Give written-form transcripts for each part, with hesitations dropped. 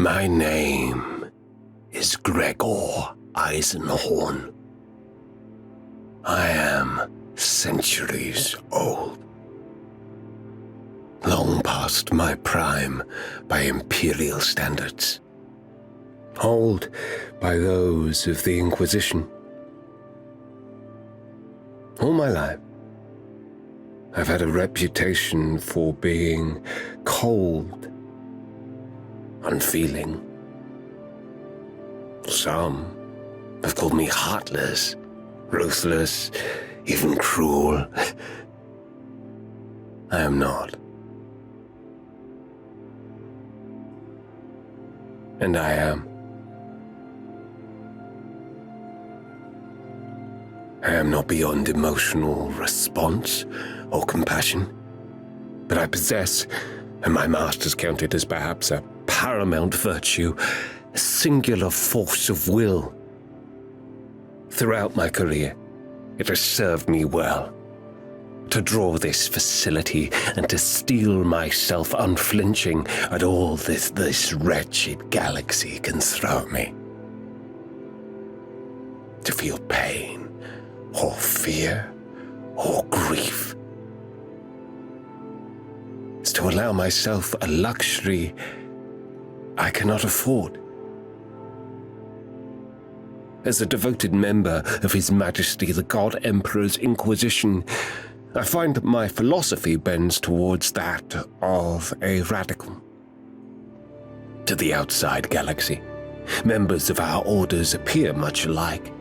My name is Gregor Eisenhorn. I am centuries old. Long past my prime by imperial standards. Old by those of the Inquisition. All my life, I've had a reputation for being cold, unfeeling. Some have called me heartless, ruthless, even cruel. I am not. And I am. I am not beyond emotional response or compassion, but I possess, and my masters count it as perhaps a paramount virtue, a singular force of will. Throughout my career, it has served me well to draw this facility and to steel myself unflinching at all this wretched galaxy can throw at me. To feel pain, or fear, or grief is to allow myself a luxury I cannot afford. As a devoted member of His Majesty the God Emperor's Inquisition, I find that my philosophy bends towards that of a radical. To the outside galaxy, members of our orders appear much alike.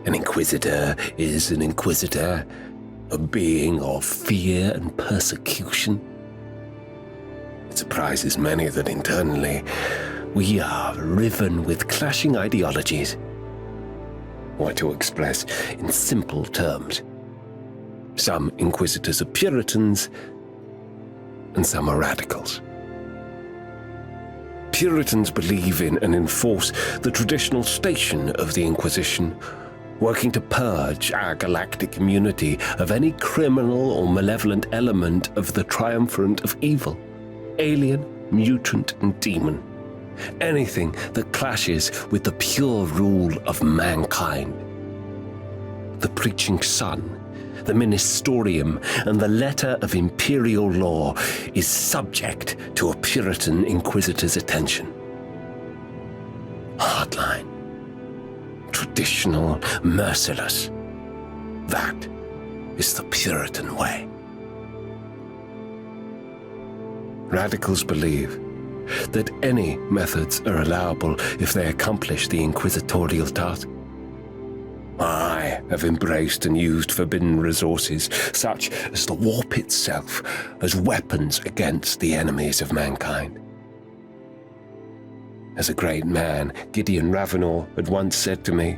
An inquisitor is an inquisitor, a being of fear and persecution. It surprises many that internally we are riven with clashing ideologies. Or to express in simple terms, some inquisitors are Puritans and some are radicals. Puritans believe in and enforce the traditional station of the Inquisition, working to purge our galactic community of any criminal or malevolent element of the triumvirate of evil, alien, mutant, and demon. Anything that clashes with the pure rule of mankind. The preaching sun, the ministerium, and the letter of imperial law is subject to a Puritan inquisitor's attention. Hardline, traditional, merciless. That is the Puritan way. Radicals believe that any methods are allowable if they accomplish the inquisitorial task. I have embraced and used forbidden resources, such as the warp itself, as weapons against the enemies of mankind. As a great man, Gideon Ravenor, had once said to me,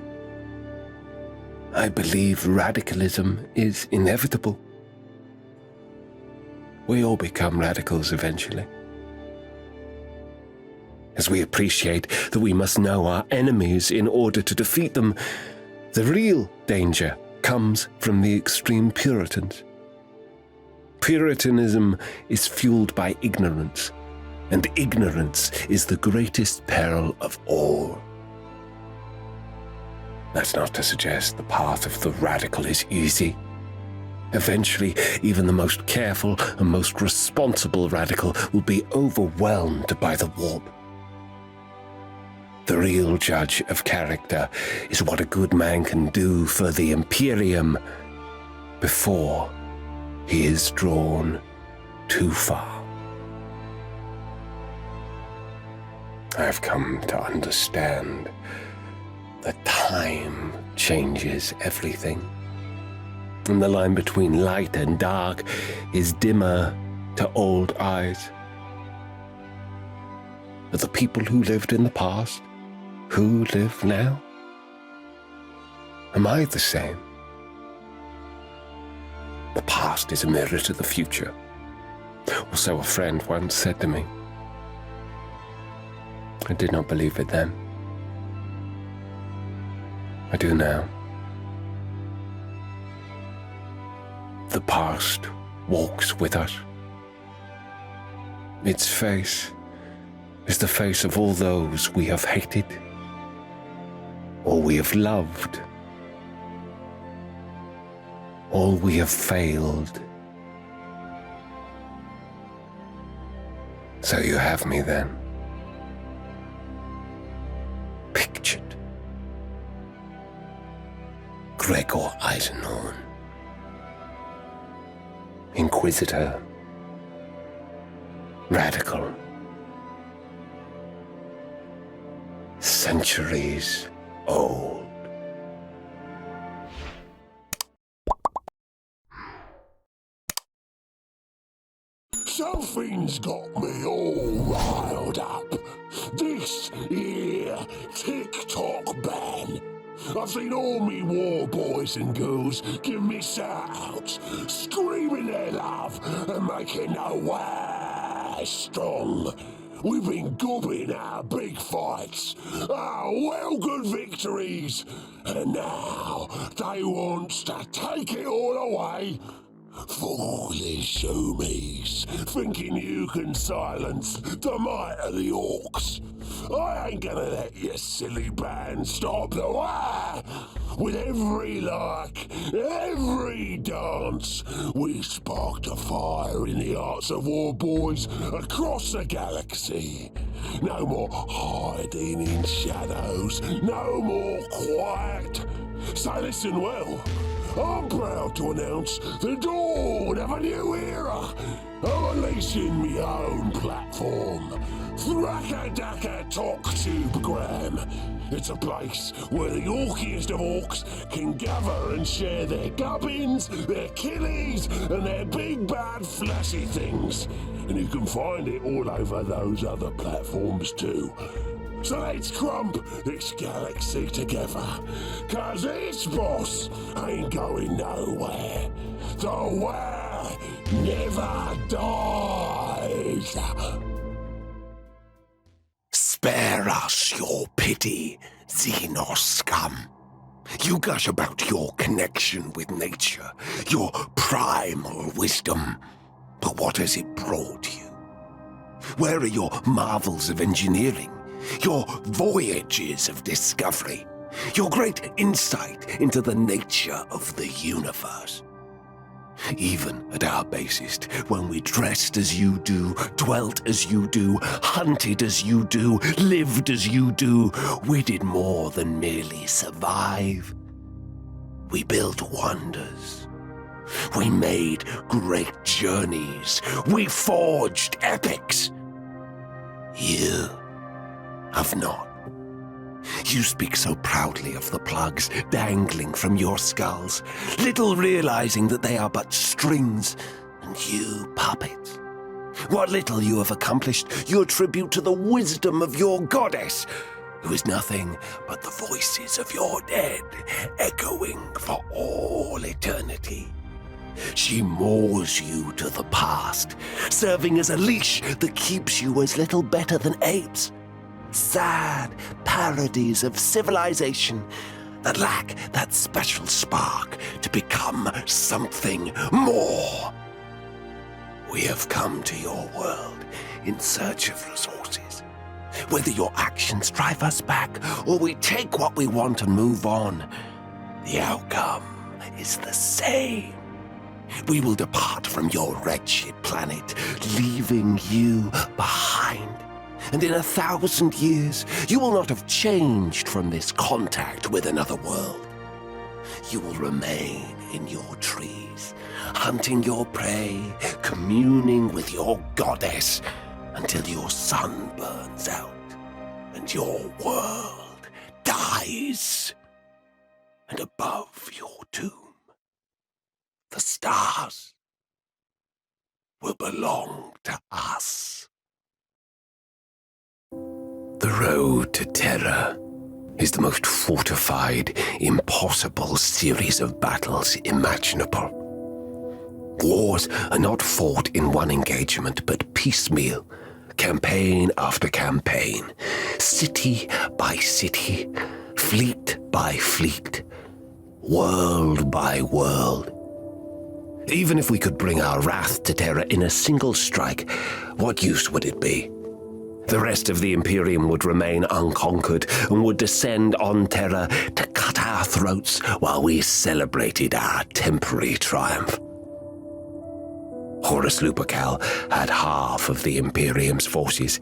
I believe radicalism is inevitable. We all become radicals eventually. As we appreciate that we must know our enemies in order to defeat them, the real danger comes from the extreme Puritans. Puritanism is fueled by ignorance, and ignorance is the greatest peril of all. That's not to suggest the path of the radical is easy. Eventually, even the most careful and most responsible radical will be overwhelmed by the warp. The real judge of character is what a good man can do for the Imperium before he is drawn too far. I have come to understand that time changes everything, and the line between light and dark is dimmer to old eyes. Are the people who lived in the past who live now? Am I the same? The past is a mirror to the future, or so a friend once said to me. I did not believe it then. I do now. The past walks with us. Its face is the face of all those we have hated or we have loved, or we have failed. So you have me then, pictured. Gregor Eisenhorn, Inquisitor, radical, centuries old. Something's got me all riled up. This here TikTok ban. I've seen all me war boys and girls give me shout-outs, screaming their love and making no way strong. We've been gobbing our big fights, our well-good victories, and now they want to take it all away. Foolish zoomies, thinking you can silence the might of the Orks. I ain't gonna let your silly band stop the war. With every like, every dance, we sparked a fire in the hearts of war boys across the galaxy. No more hiding in shadows, no more quiet. So listen well. I'm proud to announce the dawn of a new era. I'm unleashing my own platform, Thraka Talk Tubegram. It's a place where the orkiest of orcs can gather and share their gubbins, their killies, and their big bad flashy things. And you can find it all over those other platforms too. So let's crump this galaxy together, 'cause this boss ain't going nowhere. The war never dies. Spare us your pity, Xenos scum. You gush about your connection with nature, your primal wisdom. But what has it brought you? Where are your marvels of engineering? Your voyages of discovery, your great insight into the nature of the universe. Even at our basest, when we dressed as you do, dwelt as you do, hunted as you do, lived as you do, we did more than merely survive. We built wonders. We made great journeys. We forged epics. You have not. You speak so proudly of the plugs dangling from your skulls, little realizing that they are but strings, and you puppets. What little you have accomplished you attribute to the wisdom of your goddess, who is nothing but the voices of your dead, echoing for all eternity. She moors you to the past, serving as a leash that keeps you as little better than apes. Sad parodies of civilization that lack that special spark to become something more. We have come to your world in search of resources. Whether your actions drive us back or we take what we want and move on, the outcome is the same. We will depart from your wretched planet, leaving you behind. And in 1,000 years, you will not have changed from this contact with another world. You will remain in your trees, hunting your prey, communing with your goddess, until your sun burns out and your world dies. And above your tomb, the stars will belong to us. The road to Terra is the most fortified, impossible series of battles imaginable. Wars are not fought in one engagement, but piecemeal, campaign after campaign, city by city, fleet by fleet, world by world. Even if we could bring our wrath to Terra in a single strike, what use would it be? The rest of the Imperium would remain unconquered and would descend on Terra to cut our throats while we celebrated our temporary triumph. Horus Lupercal had half of the Imperium's forces,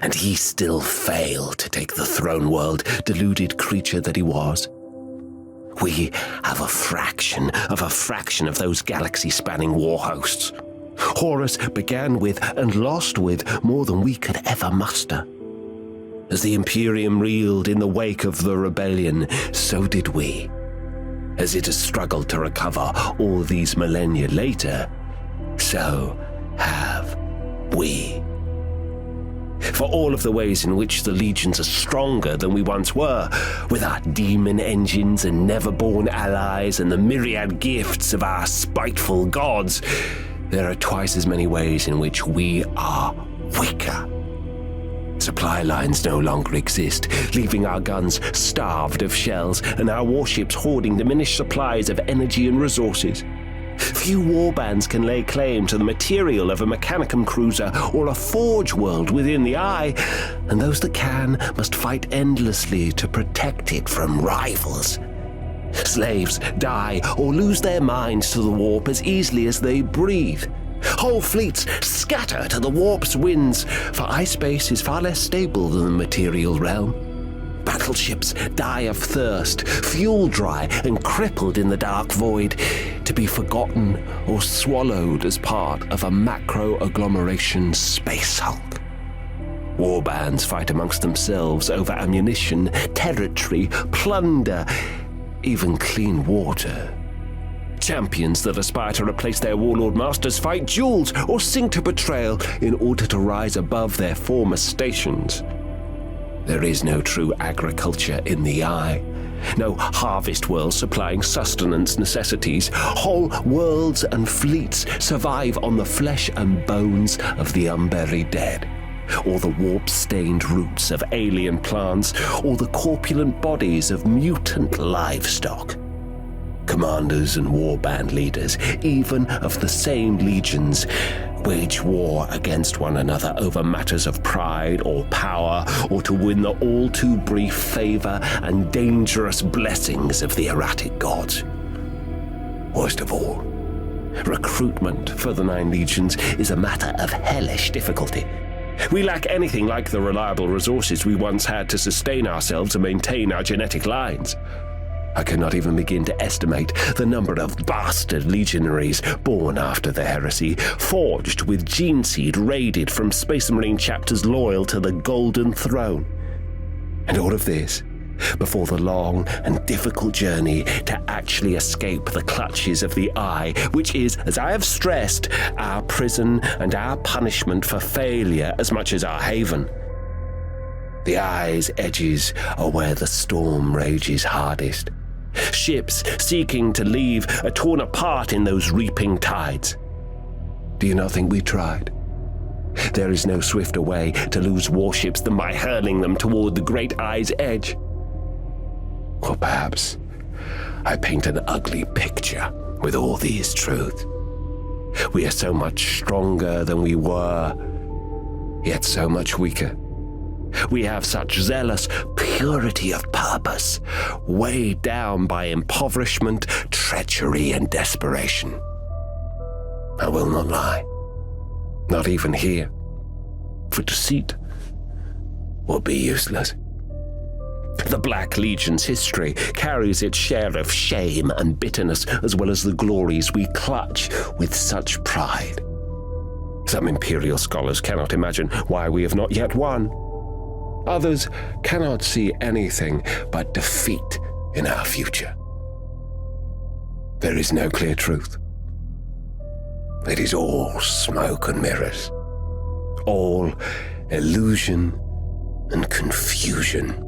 and he still failed to take the throne world, deluded creature that he was. We have a fraction of those galaxy-spanning war hosts. Horus began with and lost with more than we could ever muster. As the Imperium reeled in the wake of the rebellion, so did we. As it has struggled to recover all these millennia later, so have we. For all of the ways in which the legions are stronger than we once were, with our demon engines and never-born allies and the myriad gifts of our spiteful gods, there are twice as many ways in which we are weaker. Supply lines no longer exist, leaving our guns starved of shells and our warships hoarding diminished supplies of energy and resources. Few warbands can lay claim to the material of a Mechanicum cruiser or a forge world within the Eye, and those that can must fight endlessly to protect it from rivals. Slaves die or lose their minds to the warp as easily as they breathe. Whole fleets scatter to the warp's winds, for ice-space is far less stable than the material realm. Battleships die of thirst, fuel dry and crippled in the dark void, to be forgotten or swallowed as part of a macro-agglomeration space hulk. Warbands fight amongst themselves over ammunition, territory, plunder, even clean water. Champions that aspire to replace their warlord masters fight duels or sink to betrayal in order to rise above their former stations. There is no true agriculture in the Eye. No harvest world supplying sustenance necessities. Whole worlds and fleets survive on the flesh and bones of the unburied dead, or the warp-stained roots of alien plants, or the corpulent bodies of mutant livestock. Commanders and warband leaders, even of the same legions, wage war against one another over matters of pride or power, or to win the all-too-brief favor and dangerous blessings of the erratic gods. Worst of all, recruitment for the 9 legions is a matter of hellish difficulty. We lack anything like the reliable resources we once had to sustain ourselves and maintain our genetic lines. I cannot even begin to estimate the number of bastard legionaries born after the heresy, forged with gene seed raided from Space Marine chapters loyal to the Golden Throne. And all of this before the long and difficult journey to actually escape the clutches of the Eye, which is, as I have stressed, our prison and our punishment for failure as much as our haven. The Eye's edges are where the storm rages hardest. Ships seeking to leave are torn apart in those reaping tides. Do you not think we tried? There is no swifter way to lose warships than by hurling them toward the great Eye's edge. Or perhaps I paint an ugly picture with all these truths. We are so much stronger than we were, yet so much weaker. We have such zealous purity of purpose, weighed down by impoverishment, treachery, and desperation. I will not lie, not even here, for deceit will be useless. The Black Legion's history carries its share of shame and bitterness, as well as the glories we clutch with such pride. Some Imperial scholars cannot imagine why we have not yet won. Others cannot see anything but defeat in our future. There is no clear truth. It is all smoke and mirrors, all illusion and confusion.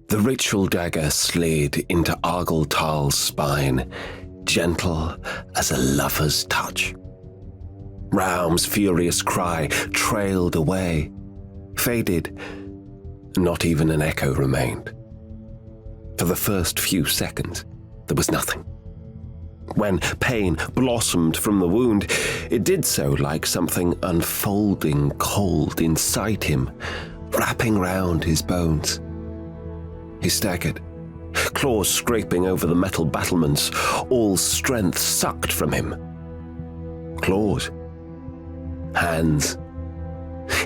The ritual dagger slid into Argel Tal's spine, gentle as a lover's touch. Raum's furious cry trailed away, faded, and not even an echo remained. For the first few seconds, there was nothing. When pain blossomed from the wound, it did so like something unfolding cold inside him, wrapping round his bones. He staggered, claws scraping over the metal battlements, all strength sucked from him. Claws. Hands.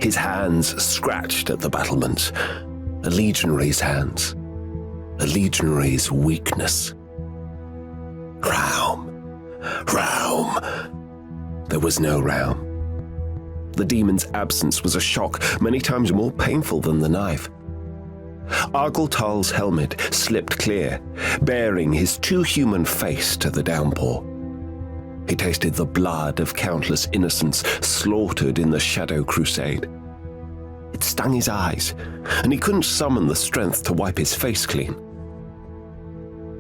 His hands scratched at the battlements. A legionary's hands. A legionary's weakness. Realm. There was no realm. The demon's absence was a shock many times more painful than the knife. Ghazghull Tal's helmet slipped clear, baring his too human face to the downpour. He tasted the blood of countless innocents slaughtered in the Shadow Crusade. It stung his eyes, and he couldn't summon the strength to wipe his face clean.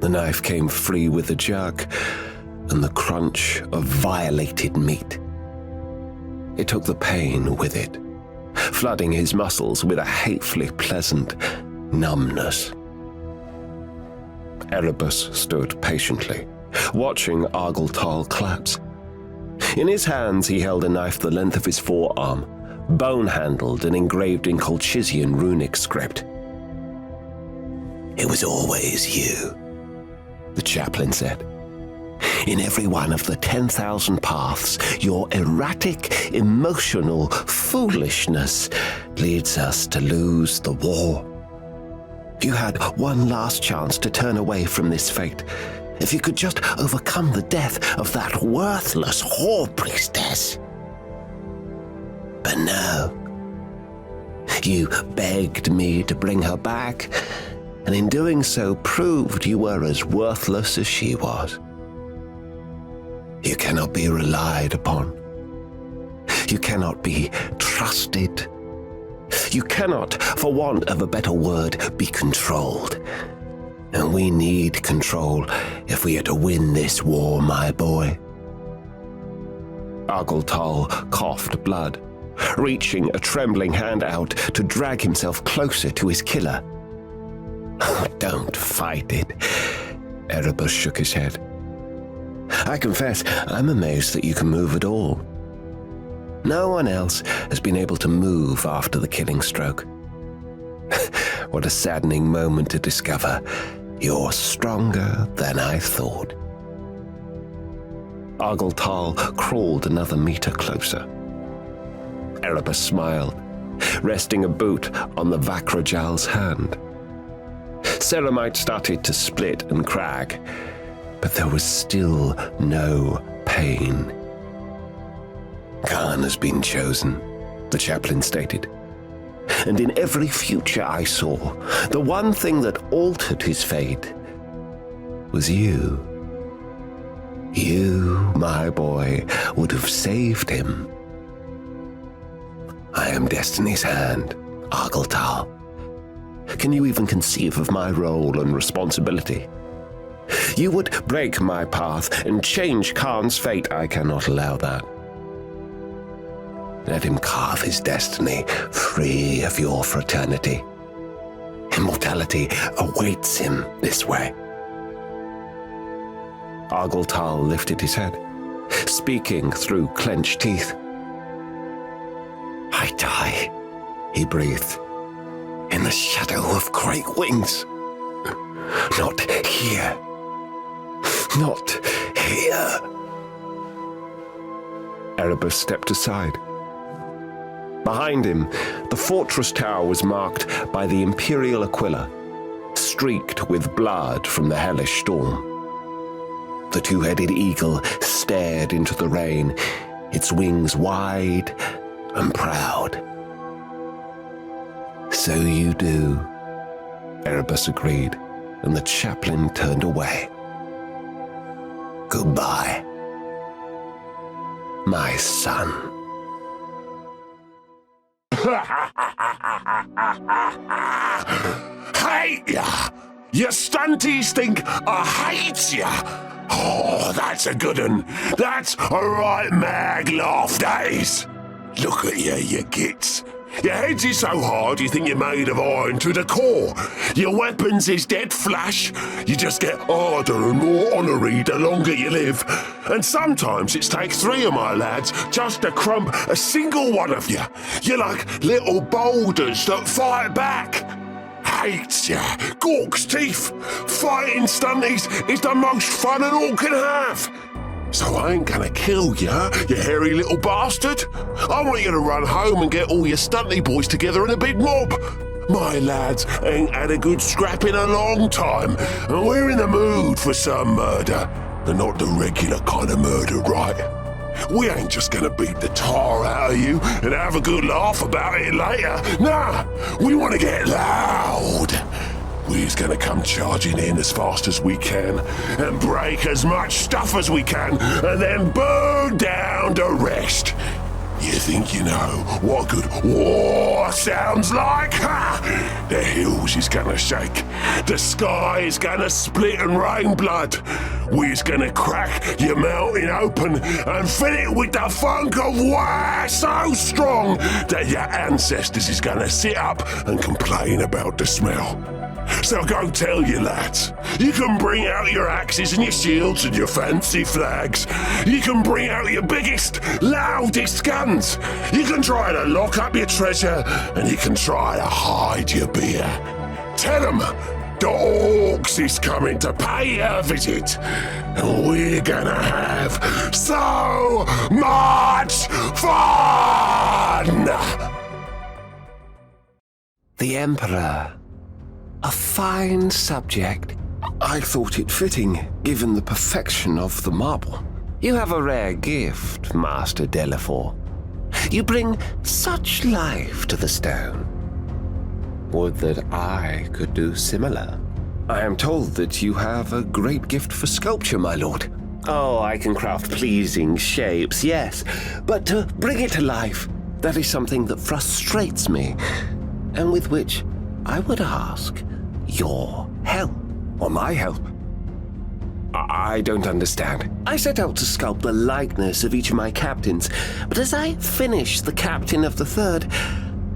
The knife came free with a jerk and the crunch of violated meat. It took the pain with it, flooding his muscles with a hatefully pleasant numbness. Erebus stood patiently, watching Ghazghull Tal collapse. In his hands he held a knife the length of his forearm, bone-handled and engraved in Colchizian runic script. "It was always you," the chaplain said. "In every one of the 10,000 paths, your erratic, emotional foolishness leads us to lose the war. You had one last chance to turn away from this fate. If you could just overcome the death of that worthless whore priestess. But no. You begged me to bring her back, and in doing so proved you were as worthless as she was. You cannot be relied upon. You cannot be trusted. You cannot, for want of a better word, be controlled. And we need control if we are to win this war, my boy." Ghazghull Tal coughed blood, reaching a trembling hand out to drag himself closer to his killer. "Don't fight it," Erebus shook his head. "I confess, I'm amazed that you can move at all. No one else has been able to move after the killing stroke. What a saddening moment to discover you're stronger than I thought." Ghazghull Tal crawled another meter closer. Erebus smiled, resting a boot on the Vakrajal's hand. Ceramite started to split and crack, but there was still no pain. "Khan has been chosen," the chaplain stated. "And in every future I saw, the one thing that altered his fate was you. You, my boy, would have saved him. I am Destiny's hand, Ghazghull Tal. Can you even conceive of my role and responsibility? You would break my path and change Khan's fate. I cannot allow that. Let him carve his destiny free of your fraternity. Immortality awaits him this way." Ghazghull Tal lifted his head, speaking through clenched teeth. "I die," he breathed, "in the shadow of great wings. Not here. Not here." Erebus stepped aside. Behind him, the fortress tower was marked by the Imperial Aquila, streaked with blood from the hellish storm. The two-headed eagle stared into the rain, its wings wide and proud. "So you do," Erebus agreed, and the chaplain turned away. "Goodbye, my son." Hate ya! You stunties think I hate ya! Oh, that's a good un. That's a right mag laugh, that is. Look at you gits. Your heads is so hard you think you're made of iron to the core. Your weapons is dead flash. You just get harder and more honoury the longer you live. And sometimes it's take 3 of my lads just to crump a single one of you. You're like little boulders that fight back. Hates ya, Gork's teeth. Fighting stunties is the most fun an orc can have. So I ain't gonna kill ya, you hairy little bastard. I want you to run home and get all your stunty boys together in a big mob. My lads ain't had a good scrap in a long time, and we're in the mood for some murder, and not the regular kind of murder, right? We ain't just gonna beat the tar out of you and have a good laugh about it later. Nah, we want to get loud. We're gonna come charging in as fast as we can and break as much stuff as we can and then burn down the rest. You think you know what good war sounds like? Ha! The hills is gonna shake. The sky is gonna split and rain blood. We're gonna crack your mountain open and fill it with the funk of war so strong that your ancestors is gonna sit up and complain about the smell. So go tell your lads. You can bring out your axes and your shields and your fancy flags. You can bring out your biggest, loudest guns. You can try to lock up your treasure and you can try to hide your beer. Tell them the Orks is coming to pay you a visit. And we're gonna have so much fun! The Emperor. A fine subject. I thought it fitting, given the perfection of the marble. You have a rare gift, Master Delafour. You bring such life to the stone. Would that I could do similar. I am told that you have a great gift for sculpture, my lord. Oh, I can craft pleasing shapes, yes, but to bring it to life, that is something that frustrates me, and with which I would ask your help. Or my help? I don't understand. I set out to sculpt the likeness of each of my captains, but as I finished the captain of the third,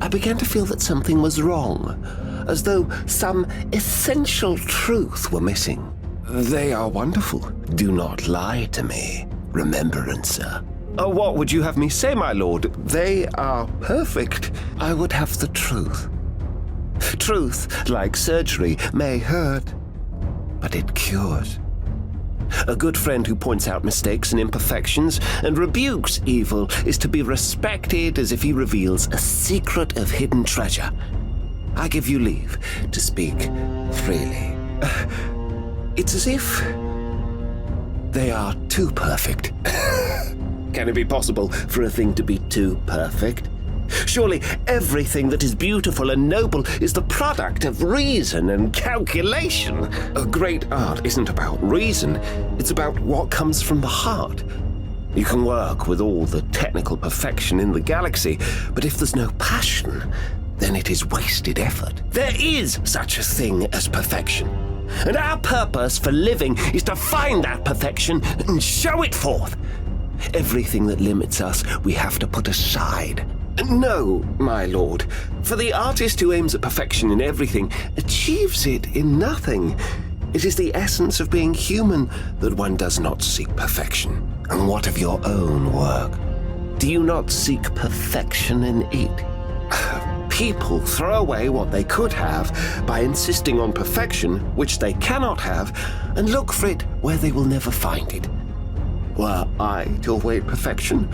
I began to feel that something was wrong, as though some essential truth were missing. They are wonderful. Do not lie to me, Remembrancer. What would you have me say, my lord? They are perfect. I would have the truth. Truth, like surgery, may hurt, but it cures. A good friend who points out mistakes and imperfections and rebukes evil is to be respected as if he reveals a secret of hidden treasure. I give you leave to speak freely. It's as if they are too perfect. Can it be possible for a thing to be too perfect? Surely everything that is beautiful and noble is the product of reason and calculation. A great art isn't about reason, it's about what comes from the heart. You can work with all the technical perfection in the galaxy, but if there's no passion, then it is wasted effort. There is such a thing as perfection, and our purpose for living is to find that perfection and show it forth. Everything that limits us, we have to put aside. No, my lord, for the artist who aims at perfection in everything achieves it in nothing. It is the essence of being human that one does not seek perfection. And what of your own work? Do you not seek perfection in it? People throw away what they could have by insisting on perfection, which they cannot have, and look for it where they will never find it. Were I to await perfection,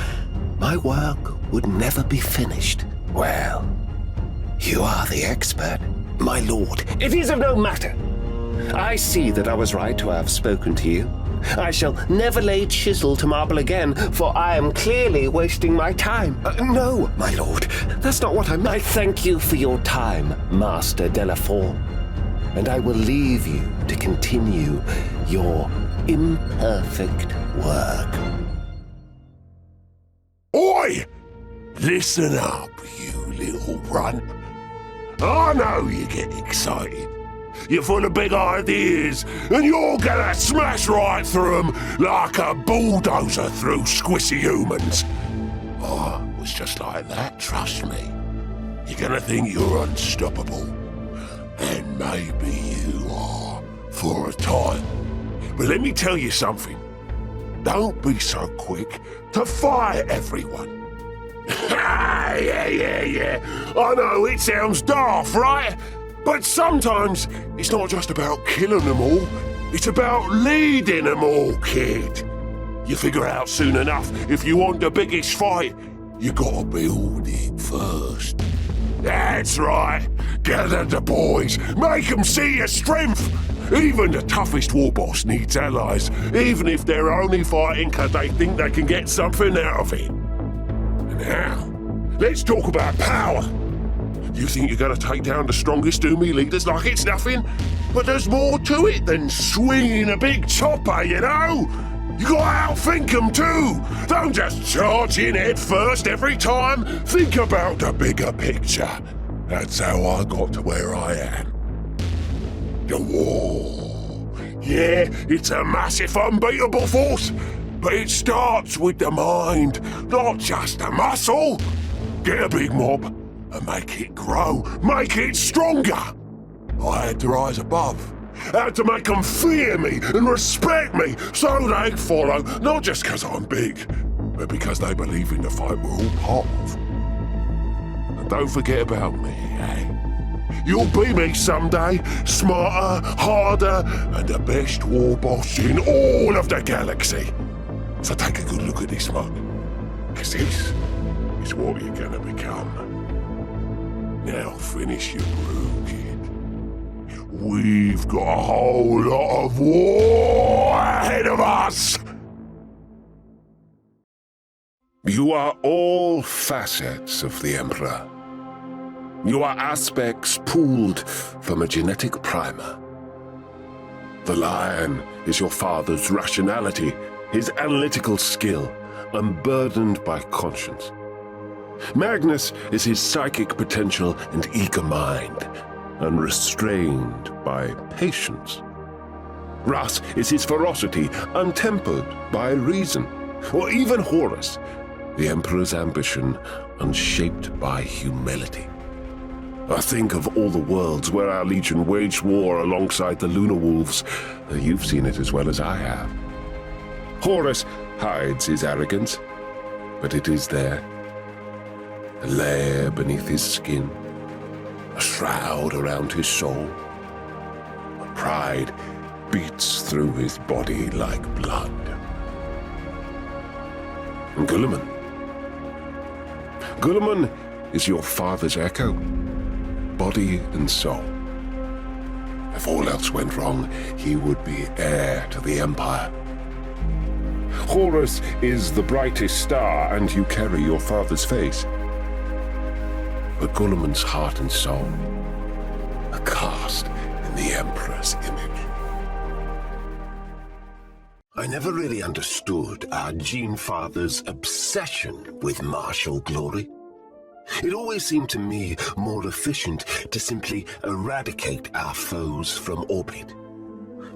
my work would never be finished. Well, you are the expert, my lord. It is of no matter. I see that I was right to have spoken to you. I shall never lay chisel to marble again, for I am clearly wasting my time. No, my lord, that's not what I meant. I thank you for your time, Master Delafour, and I will leave you to continue your imperfect work. Oi! Listen up, you little runt. I know you get excited. You're full of big ideas, and you're gonna smash right through them like a bulldozer through squishy humans. Oh, it was just like that, trust me. You're gonna think you're unstoppable. And maybe you are, for a time. But let me tell you something. Don't be so quick to fire everyone. Yeah. I know it sounds daft, right? But sometimes it's not just about killing them all. It's about leading them all, kid. You figure out soon enough, if you want the biggest fight, you gotta build it first. That's right. Gather the boys. Make them see your strength. Even the toughest war boss needs allies, even if they're only fighting because they think they can get something out of it. Now, let's talk about power. You think you're going to take down the strongest Umi leaders like it's nothing? But there's more to it than swinging a big chopper, you know? You gotta outthink them too. Don't just charge in head first every time. Think about the bigger picture. That's how I got to where I am. The war. Yeah, it's a massive, unbeatable force. But it starts with the mind, not just the muscle. Get a big mob and make it grow, make it stronger. I had to rise above. I had to make them fear me and respect me so they follow, not just because I'm big, but because they believe in the fight we're all part of. And don't forget about me, eh? You'll be me someday, smarter, harder, and the best war boss in all of the galaxy. So take a good look at this mug, because this is what you're gonna become. Now finish your brew, kid. We've got a whole lot of war ahead of us! You are all facets of the Emperor. You are aspects pooled from a genetic primer. The lion is your father's rationality, his analytical skill, unburdened by conscience. Magnus is his psychic potential and eager mind, unrestrained by patience. Russ is his ferocity, untempered by reason. Or even Horus, the Emperor's ambition, unshaped by humility. I think of all the worlds where our Legion waged war alongside the Lunar Wolves. You've seen it as well as I have. Horus hides his arrogance, but it is there. A layer beneath his skin, a shroud around his soul. A pride beats through his body like blood. And Guilliman is your father's echo, body and soul. If all else went wrong, he would be heir to the Empire. Horus is the brightest star, and you carry your father's face. But Guilliman's heart and soul are cast in the Emperor's image. I never really understood our Gene Father's obsession with martial glory. It always seemed to me more efficient to simply eradicate our foes from orbit,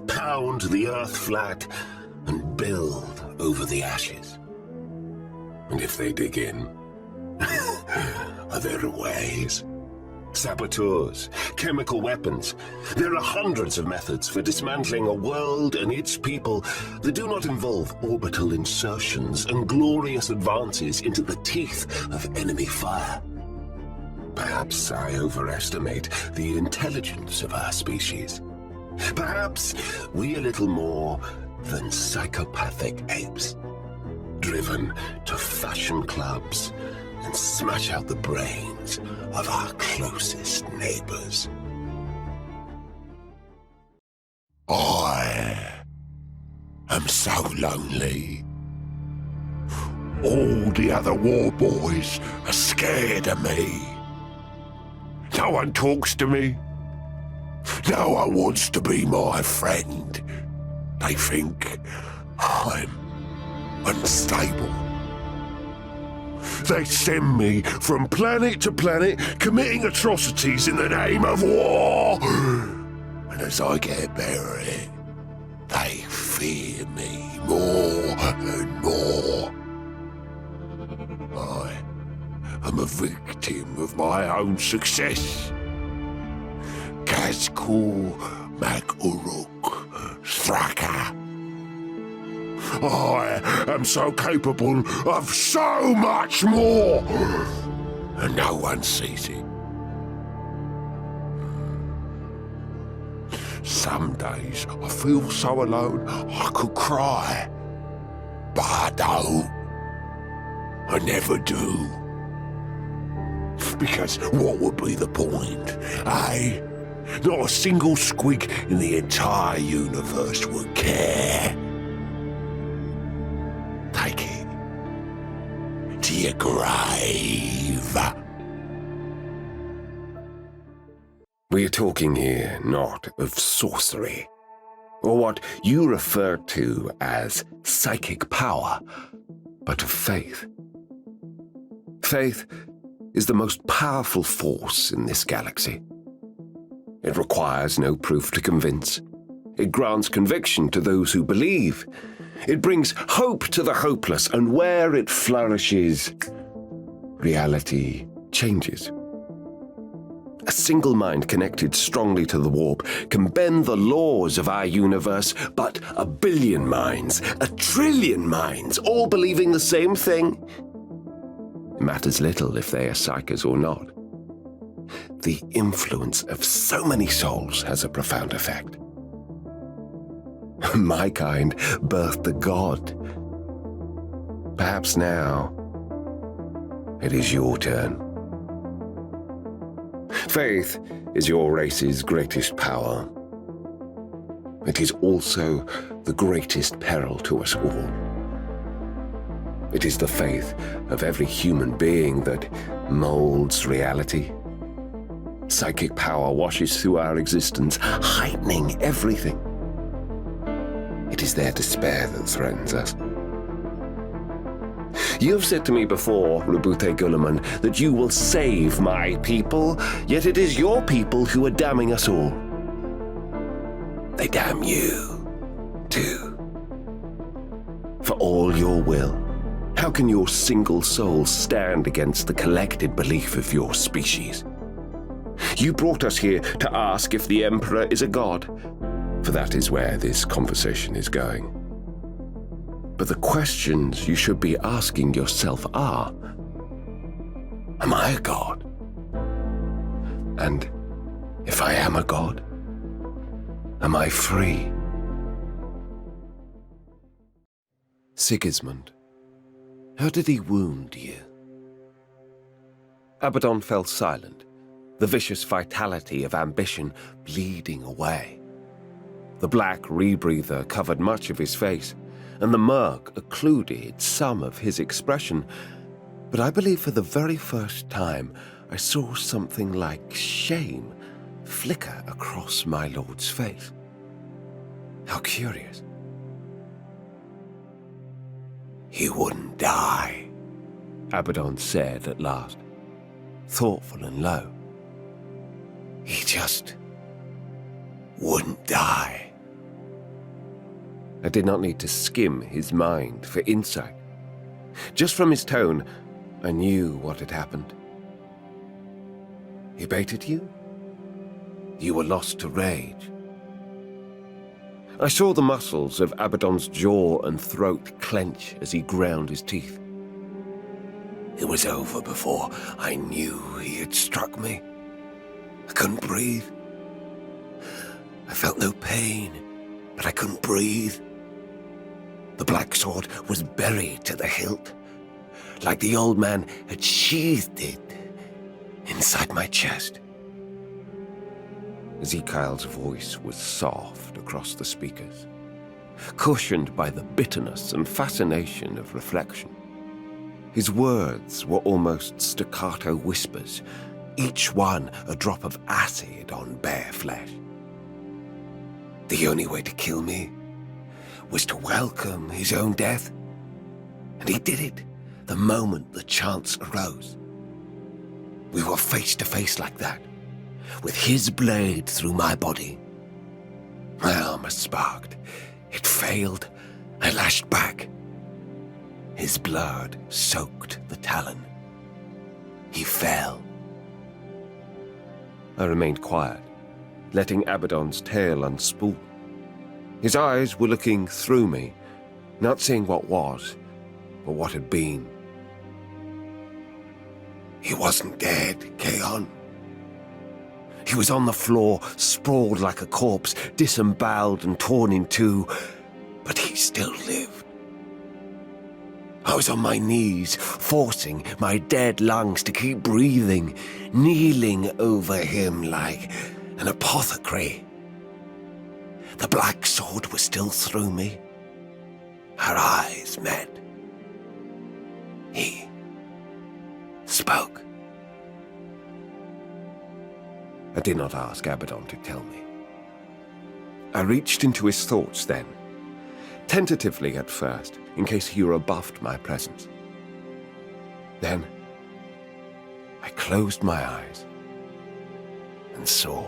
pound the Earth flat, and build over the ashes. And if they dig in, are there ways? Saboteurs, chemical weapons. There are hundreds of methods for dismantling a world and its people that do not involve orbital insertions and glorious advances into the teeth of enemy fire. Perhaps I overestimate the intelligence of our species. Perhaps we a little more than psychopathic apes, driven to fashion clubs and smash out the brains of our closest neighbors. I am so lonely. All the other war boys are scared of me. No one talks to me. No one wants to be my friend. They think I'm unstable. They send me from planet to planet, committing atrocities in the name of war. And as I get better at it, they fear me more and more. I am am a victim of my own success. Ghazghull Mag Uruk Thraka. I am so capable of so much more, and no one sees it. Some days I feel so alone I could cry, but I don't. I never do. Because what would be the point, eh? Not a single squig in the entire universe would care. Take it to your grave. We are talking here not of sorcery, or what you refer to as psychic power, but of faith. Faith is the most powerful force in this galaxy. It requires no proof to convince. It grants conviction to those who believe. It brings hope to the hopeless, and where it flourishes, reality changes. A single mind connected strongly to the warp can bend the laws of our universe, but a billion minds, a trillion minds, all believing the same thing, it matters little if they are psychers or not. The influence of so many souls has a profound effect. My kind birthed a god. Perhaps now it is your turn. Faith is your race's greatest power. It is also the greatest peril to us all. It is the faith of every human being that molds reality. Psychic power washes through our existence, heightening everything. It is their despair that threatens us. You have said to me before, Rabute Gulliman, that you will save my people, yet it is your people who are damning us all. They damn you, too. For all your will, how can your single soul stand against the collected belief of your species? You brought us here to ask if the Emperor is a god, for that is where this conversation is going. But the questions you should be asking yourself are, am I a god? And if I am a god, am I free? Sigismund, how did he wound you? Abaddon fell silent, the vicious vitality of ambition bleeding away. The black rebreather covered much of his face, and the murk occluded some of his expression, but I believe for the very first time I saw something like shame flicker across my lord's face. How curious. He wouldn't die, Abaddon said at last, thoughtful and low. He just wouldn't die. I did not need to skim his mind for insight. Just from his tone, I knew what had happened. He baited you? You were lost to rage. I saw the muscles of Abaddon's jaw and throat clench as he ground his teeth. It was over before I knew he had struck me. I couldn't breathe. I felt no pain, but I couldn't breathe. The black sword was buried to the hilt, like the old man had sheathed it inside my chest. Ezekiel's voice was soft across the speakers, cushioned by the bitterness and fascination of reflection. His words were almost staccato whispers, each one a drop of acid on bare flesh. The only way to kill me was to welcome his own death, and he did it the moment the chance arose. We were face to face like that, with his blade through my body. My armor sparked. It failed. I lashed back. His blood soaked the talon. he fell. I remained quiet, letting Abaddon's tail unspool. His eyes were looking through me, not seeing what was, but what had been. He wasn't dead, Kaon. He was on the floor, sprawled like a corpse, disemboweled and torn in two, but he still lived. I was on my knees, forcing my dead lungs to keep breathing, kneeling over him like an apothecary. The black sword was still through me. Our eyes met. He spoke. I did not ask Abaddon to tell me. I reached into his thoughts then, tentatively at first, in case he rebuffed my presence. Then, I closed my eyes and saw.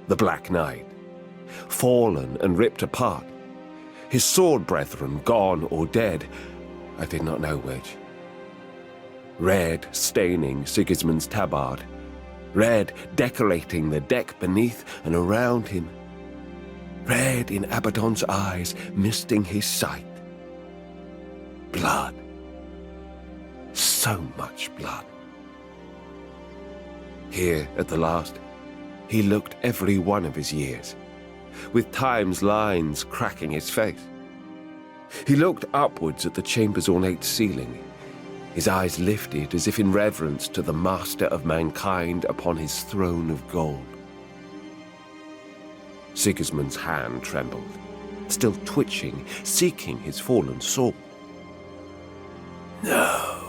The Black Knight, fallen and ripped apart, his sword brethren gone or dead, I did not know which. Red staining Sigismund's tabard, red decorating the deck beneath and around him, red in Abaddon's eyes, misting his sight. Blood. So much blood. Here, at the last, he looked every one of his years, with time's lines cracking his face. He looked upwards at the chamber's ornate ceiling, his eyes lifted as if in reverence to the master of mankind upon his throne of gold. Sigismund's hand trembled, still twitching, seeking his fallen soul. No,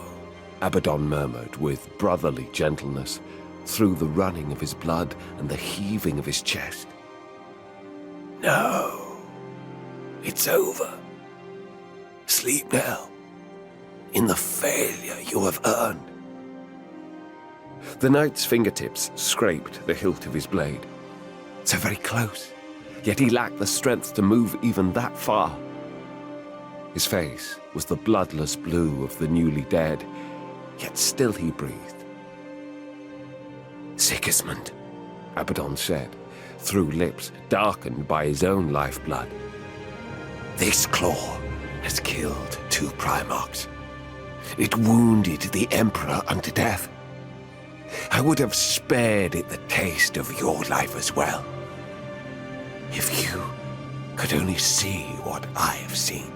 Abaddon murmured with brotherly gentleness through the running of his blood and the heaving of his chest. no, it's over. Sleep now, in the failure you have earned. The knight's fingertips scraped the hilt of his blade. So very close, yet he lacked the strength to move even that far. His face was the bloodless blue of the newly dead, yet still he breathed. Sigismund, Abaddon said, through lips darkened by his own lifeblood. this claw has killed 2 Primarchs. It wounded the Emperor unto death. I would have spared it the taste of your life as well, if you could only see what I have seen.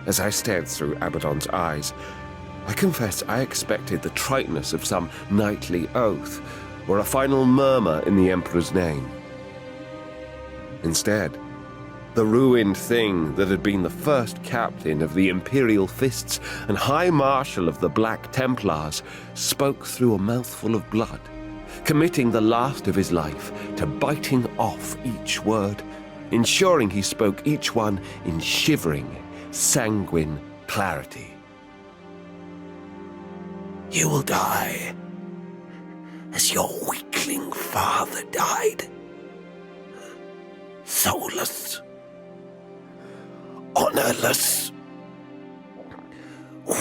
As I stared through Abaddon's eyes, I confess I expected the triteness of some knightly oath or a final murmur in the Emperor's name. Instead, the ruined thing that had been the first captain of the Imperial Fists and High Marshal of the Black Templars spoke through a mouthful of blood, committing the last of his life to biting off each word, ensuring he spoke each one in shivering, sanguine clarity. You will die as your weakling father died. Soulless, honorless,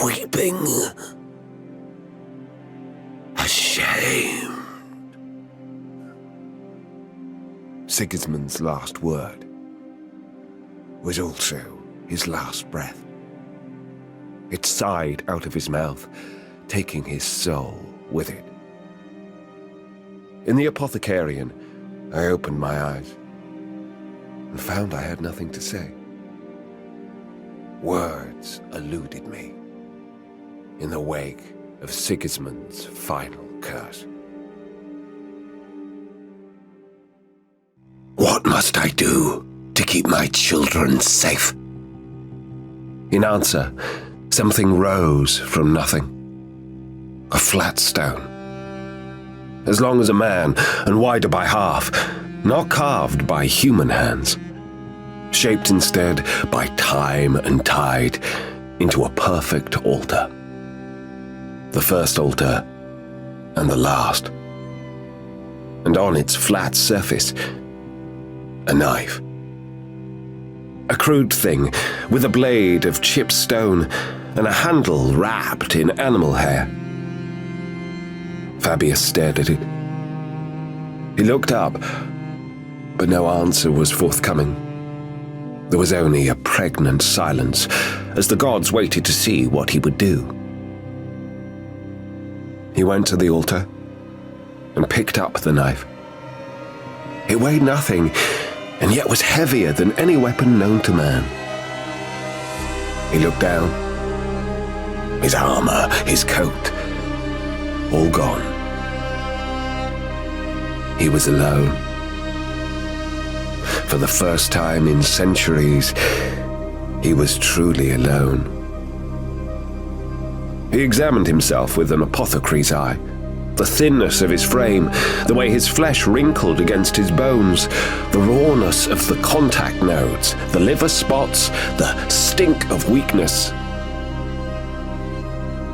weeping, ashamed. Sigismund's last word was also his last breath. It sighed out of his mouth, taking his soul with it. In the apothecarian, I opened my eyes and found I had nothing to say. Words eluded me in the wake of Sigismund's final curse. What must I do to keep my children safe? In answer, something rose from nothing. A flat stone. As long as a man and wider by half, not carved by human hands. Shaped instead by time and tide into a perfect altar. The first altar and the last. And on its flat surface, a knife. A crude thing with a blade of chipped stone and a handle wrapped in animal hair. Fabius stared at it. He looked up, but no answer was forthcoming. There was only a pregnant silence as the gods waited to see what he would do. He went to the altar and picked up the knife. It weighed nothing, and yet was heavier than any weapon known to man. He looked down. His armor, his coat, all gone. He was alone. For the first time in centuries, he was truly alone. He examined himself with an apothecary's eye. The thinness of his frame, the way his flesh wrinkled against his bones, the rawness of the contact nodes, the liver spots, the stink of weakness.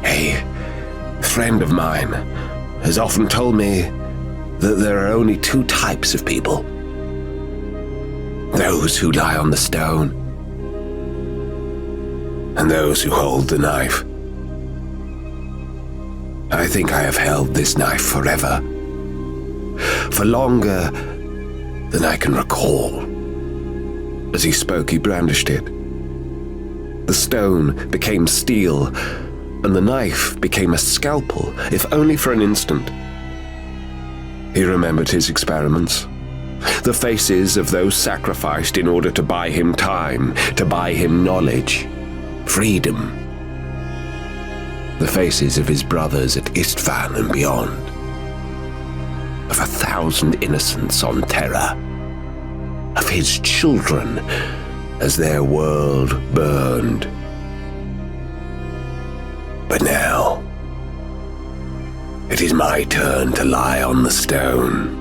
A friend of mine has often told me that there are only two types of people. Those who lie on the stone, and those who hold the knife. I think I have held this knife forever, for longer than I can recall. As he spoke, he brandished it. The stone became steel, and the knife became a scalpel, if only for an instant. He remembered his experiments, the faces of those sacrificed in order to buy him time, to buy him knowledge, freedom. The faces of his brothers at Istvan and beyond, of 1,000 innocents on Terra, of his children as their world burned. But now, it is my turn to lie on the stone,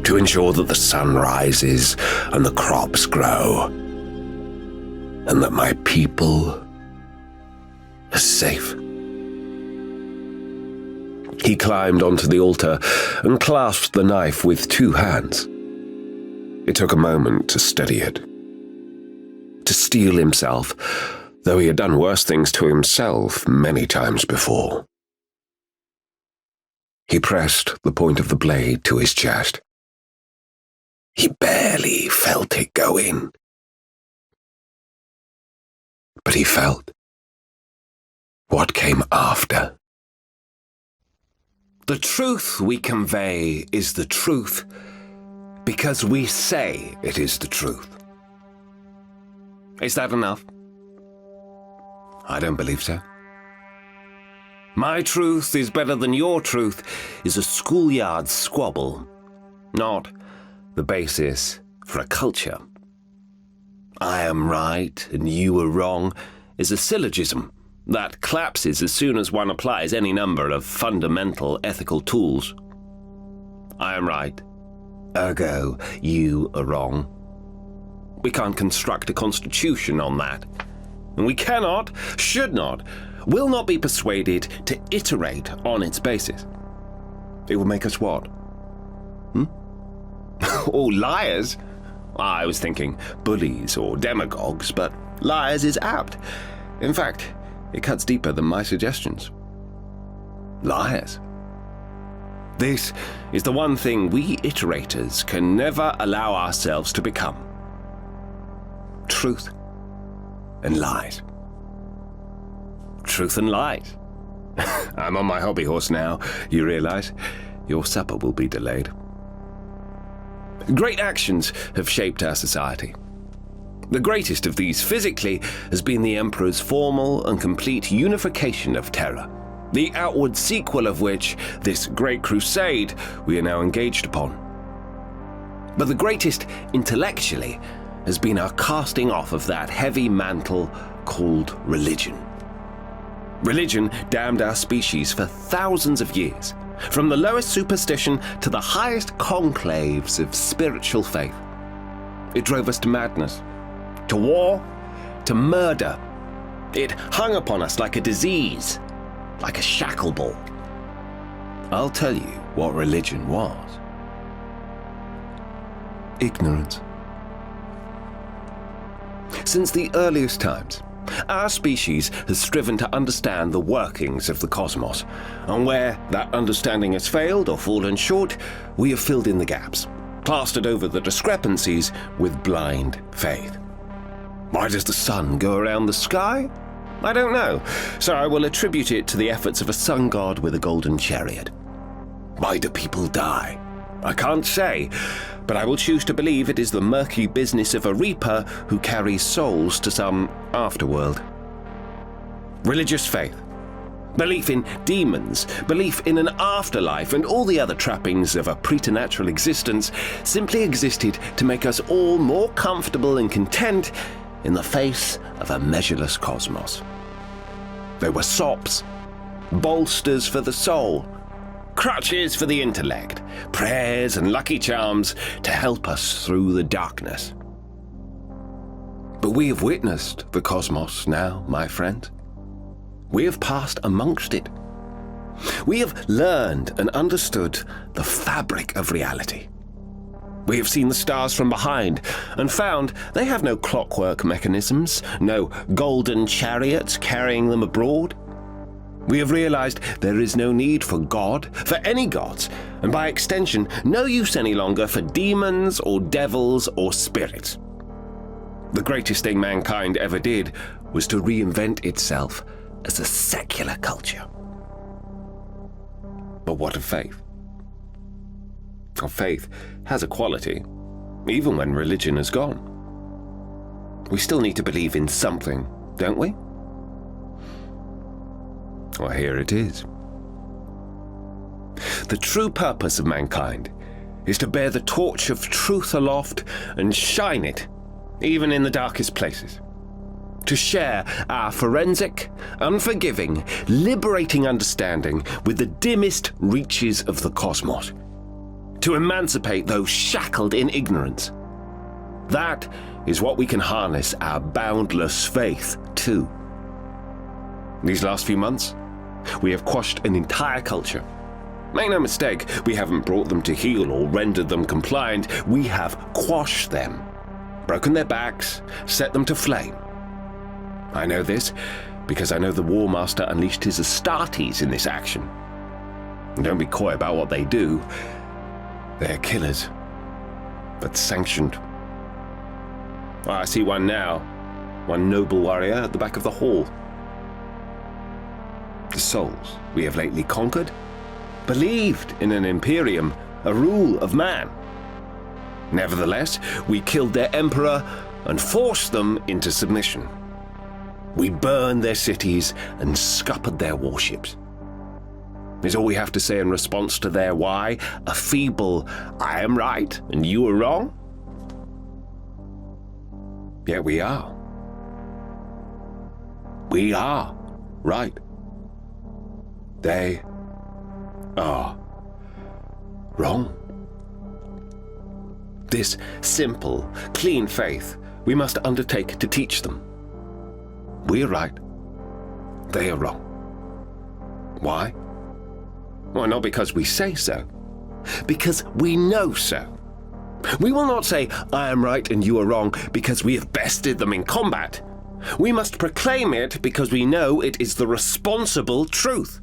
to ensure that the sun rises and the crops grow, and that my people are safe. He climbed onto the altar and clasped the knife with two hands. It took a moment to steady it, to steel himself, though he had done worse things to himself many times before. He pressed the point of the blade to his chest. He barely felt it go in. But he felt what came after. The truth we convey is the truth because we say it is the truth. Is that enough? I don't believe so. My truth is better than your truth is a schoolyard squabble, not the basis for a culture. I am right and you are wrong is a syllogism that collapses as soon as one applies any number of fundamental ethical tools. I am right, ergo you are wrong. We can't construct a constitution on that. And we cannot, should not, will not be persuaded to iterate on its basis. It will make us what? Oh, liars? I was thinking bullies or demagogues, but liars is apt. In fact, it cuts deeper than my suggestions. Liars. This is the one thing we iterators can never allow ourselves to become. Truth and lies. Truth and lies. I'm on my hobby horse now, you realize. Your supper will be delayed. Great actions have shaped our society. The greatest of these physically has been the Emperor's formal and complete unification of Terra, the outward sequel of which, this great crusade, we are now engaged upon. But the greatest intellectually has been our casting off of that heavy mantle called religion. Religion damned our species for thousands of years, from the lowest superstition to the highest conclaves of spiritual faith. It drove us to madness, to war, to murder. It hung upon us like a disease, like a shackle ball. I'll tell you what religion was. Ignorance. Since the earliest times, Our species has striven to understand the workings of the cosmos, and where that understanding has failed or fallen short, we have filled in the gaps, plastered over the discrepancies with blind faith. Why does the sun go around the sky? I don't know, so I will attribute it to the efforts of a sun god with a golden chariot. Why do people die? I can't say, but I will choose to believe it is the murky business of a reaper who carries souls to some afterworld. Religious faith, belief in demons, belief in an afterlife, and all the other trappings of a preternatural existence simply existed to make us all more comfortable and content in the face of a measureless cosmos. They were sops, bolsters for the soul, crutches for the intellect, prayers and lucky charms to help us through the darkness. But we have witnessed the cosmos now, my friend. We have passed amongst it. We have learned and understood the fabric of reality. We have seen the stars from behind and found they have no clockwork mechanisms, no golden chariots carrying them abroad. We have realized there is no need for God, for any gods, and by extension, no use any longer for demons or devils or spirits. The greatest thing mankind ever did was to reinvent itself as a secular culture. But what of faith? Well, faith has a quality, even when religion is gone. We still need to believe in something, don't we? Well, here it is. The true purpose of mankind is to bear the torch of truth aloft and shine it, even in the darkest places. To share our forensic, unforgiving, liberating understanding with the dimmest reaches of the cosmos. To emancipate those shackled in ignorance. That is what we can harness our boundless faith to. These last few months, we have quashed an entire culture. Make no mistake, we haven't brought them to heel or rendered them compliant. We have quashed them, broken their backs, set them to flame. I know this because I know the War Master unleashed his Astartes in this action. And don't be coy about what they do. They're killers, but sanctioned. I see one now, one noble warrior at the back of the hall. The souls we have lately conquered believed in an imperium, a rule of man. Nevertheless, we killed their emperor and forced them into submission. We burned their cities and scuppered their warships. Is all we have to say in response to their why a feeble, I am right and you are wrong? Yet we are. We are right. They are wrong. This simple, clean faith we must undertake to teach them. We're right. They are wrong. Why? Well, not because we say so. Because we know so. We will not say, I am right and you are wrong, because we have bested them in combat. We must proclaim it because we know it is the responsible truth.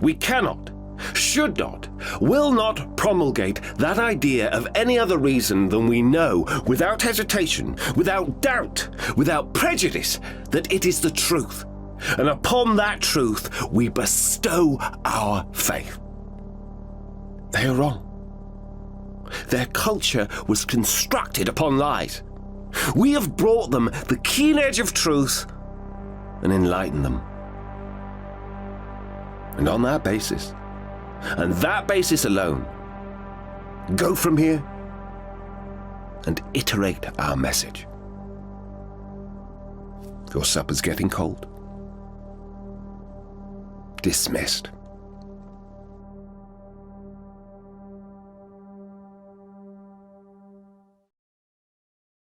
We cannot, should not, will not promulgate that idea of any other reason than we know, without hesitation, without doubt, without prejudice, that it is the truth. And upon that truth we bestow our faith. They are wrong. Their culture was constructed upon lies. We have brought them the keen edge of truth and enlightened them. And on that basis, and that basis alone, go from here and iterate our message. Your supper's getting cold. Dismissed.